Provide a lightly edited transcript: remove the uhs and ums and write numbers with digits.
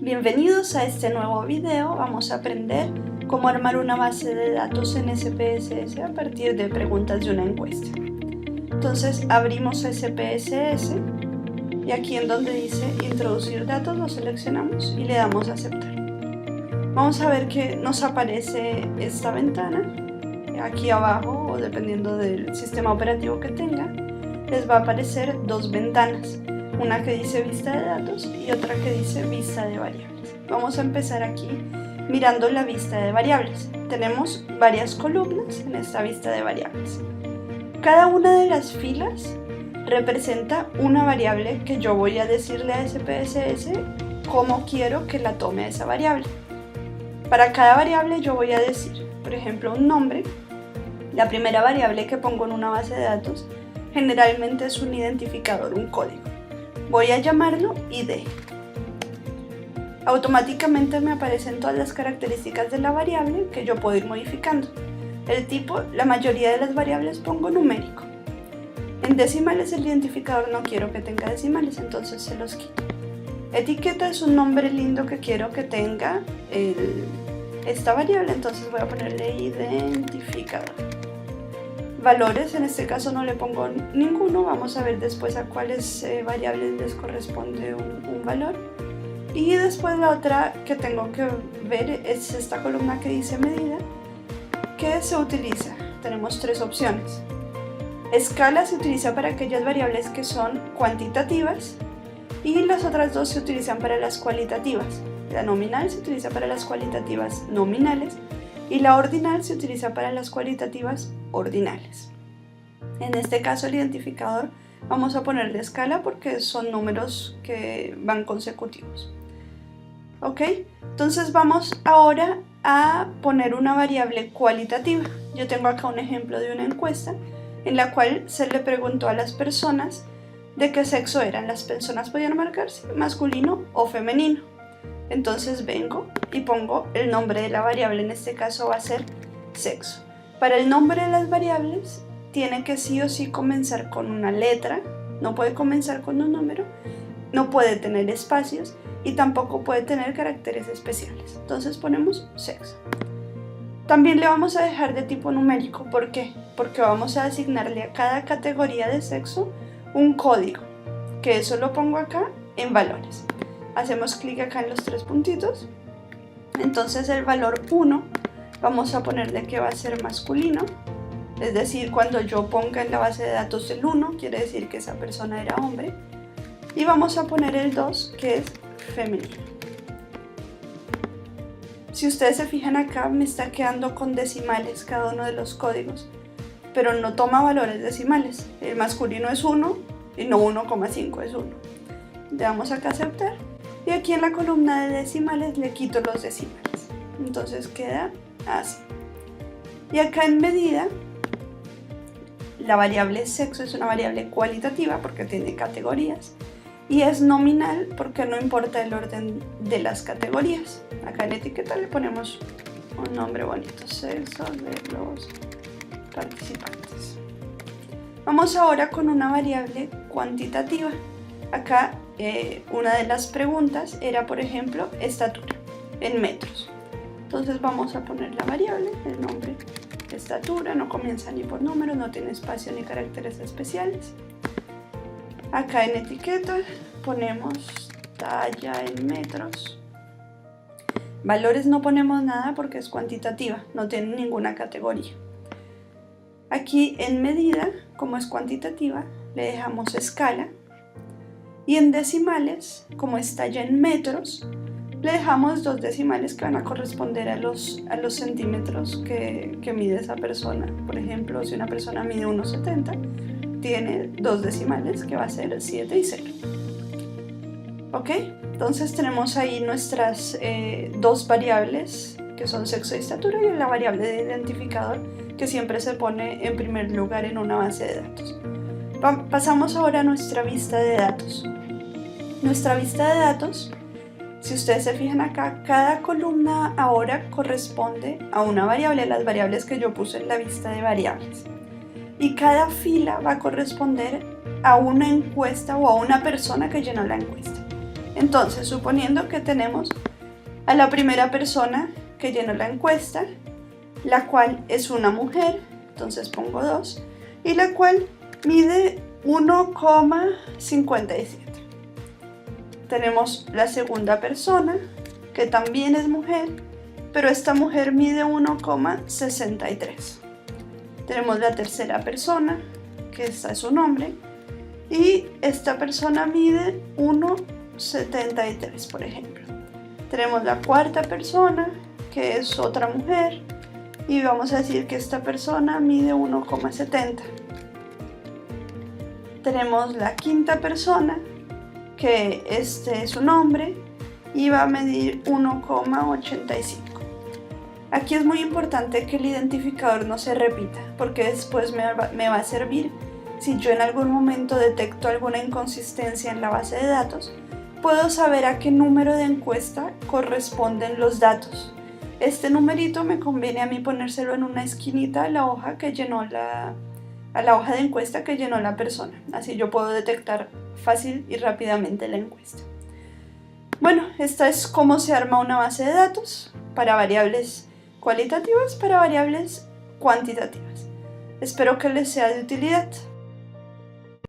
Bienvenidos a este nuevo video. Vamos a aprender cómo armar una base de datos en SPSS a partir de preguntas de una encuesta. Entonces abrimos SPSS y aquí en donde dice introducir datos lo seleccionamos y le damos a aceptar. Vamos a ver que nos aparece esta ventana. Aquí abajo, o dependiendo del sistema operativo que tenga, les va a aparecer dos ventanas. Una que dice vista de datos y otra que dice vista de variables. Vamos a empezar aquí mirando la vista de variables. Tenemos varias columnas en esta vista de variables. Cada una de las filas representa una variable que yo voy a decirle a SPSS cómo quiero que la tome esa variable. Para cada variable yo voy a decir, por ejemplo, un nombre. La primera variable que pongo en una base de datos generalmente es un identificador, un código. Voy a llamarlo ID. Automáticamente me aparecen todas las características de la variable que yo puedo ir modificando. El tipo, la mayoría de las variables pongo numérico. En decimales el identificador no quiero que tenga decimales, entonces se los quito. Etiqueta es un nombre lindo que quiero que tenga esta variable, entonces voy a ponerle identificador. Valores, en este caso no le pongo ninguno, vamos a ver después a cuáles variables les corresponde un valor. Y después la otra que tengo que ver es esta columna que dice medida, que se utiliza. Tenemos tres opciones. Escala se utiliza para aquellas variables que son cuantitativas y las otras dos se utilizan para las cualitativas. La nominal se utiliza para las cualitativas nominales y la ordinal se utiliza para las cualitativas ordinales. En este caso el identificador vamos a ponerle escala porque son números que van consecutivos. ¿Ok? Entonces vamos ahora a poner una variable cualitativa. Yo tengo acá un ejemplo de una encuesta en la cual se le preguntó a las personas de qué sexo eran. Las personas podían marcarse masculino o femenino. Entonces vengo y pongo el nombre de la variable, en este caso va a ser sexo. Para el nombre de las variables tiene que sí o sí comenzar con una letra, no puede comenzar con un número, no puede tener espacios y tampoco puede tener caracteres especiales. Entonces ponemos sexo. También le vamos a dejar de tipo numérico. ¿Por qué? Porque vamos a asignarle a cada categoría de sexo un código, que eso lo pongo acá en valores. Hacemos clic acá en los tres puntitos. Entonces el valor 1 vamos a ponerle que va a ser masculino. Es decir, cuando yo ponga en la base de datos el 1, quiere decir que esa persona era hombre. Y vamos a poner el 2, que es femenino. Si ustedes se fijan acá, me está quedando con decimales cada uno de los códigos, pero no toma valores decimales. El masculino es 1 y no 1,5, es 1. Le damos acá a aceptar. Y aquí en la columna de decimales le quito los decimales. Entonces queda así. Y acá en medida, la variable sexo es una variable cualitativa porque tiene categorías. Y es nominal porque no importa el orden de las categorías. Acá en etiqueta le ponemos un nombre bonito, sexo de los participantes. Vamos ahora con una variable cuantitativa. Acá una de las preguntas era, por ejemplo, estatura en metros. Entonces vamos a poner la variable, el nombre, estatura, no comienza ni por número, no tiene espacio ni caracteres especiales. Acá en etiqueta ponemos talla en metros. Valores no ponemos nada porque es cuantitativa, no tiene ninguna categoría. Aquí en medida, como es cuantitativa, le dejamos escala. Y en decimales, como es talla en metros, le dejamos dos decimales que van a corresponder a los centímetros que mide esa persona. Por ejemplo, si una persona mide 1,70, tiene dos decimales que va a ser 7 y 0. ¿Ok? Entonces tenemos ahí nuestras dos variables que son sexo y estatura y la variable de identificador que siempre se pone en primer lugar en una base de datos. Pasamos ahora a nuestra vista de datos. Nuestra vista de datos, si ustedes se fijan acá, cada columna ahora corresponde a una variable, las variables que yo puse en la vista de variables. Y cada fila va a corresponder a una encuesta o a una persona que llenó la encuesta. Entonces, suponiendo que tenemos a la primera persona que llenó la encuesta, la cual es una mujer, entonces pongo 2, y la cual mide 1,57. Tenemos la segunda persona, que también es mujer, pero esta mujer mide 1,63. Tenemos la tercera persona, que esta es un hombre, y esta persona mide 1,73, por ejemplo. Tenemos la cuarta persona, que es otra mujer, y vamos a decir que esta persona mide 1,70. Tenemos la quinta persona, que este es un hombre, y va a medir 1,85. Aquí es muy importante que el identificador no se repita, porque después me va a servir si yo en algún momento detecto alguna inconsistencia en la base de datos. Puedo saber a qué número de encuesta corresponden los datos. Este numerito me conviene a mí ponérselo en una esquinita a la hoja a la hoja de encuesta que llenó la persona. Así yo puedo detectar fácil y rápidamente la encuesta. Bueno, esta es cómo se arma una base de datos para variables cualitativas, para variables cuantitativas. Espero que les sea de utilidad.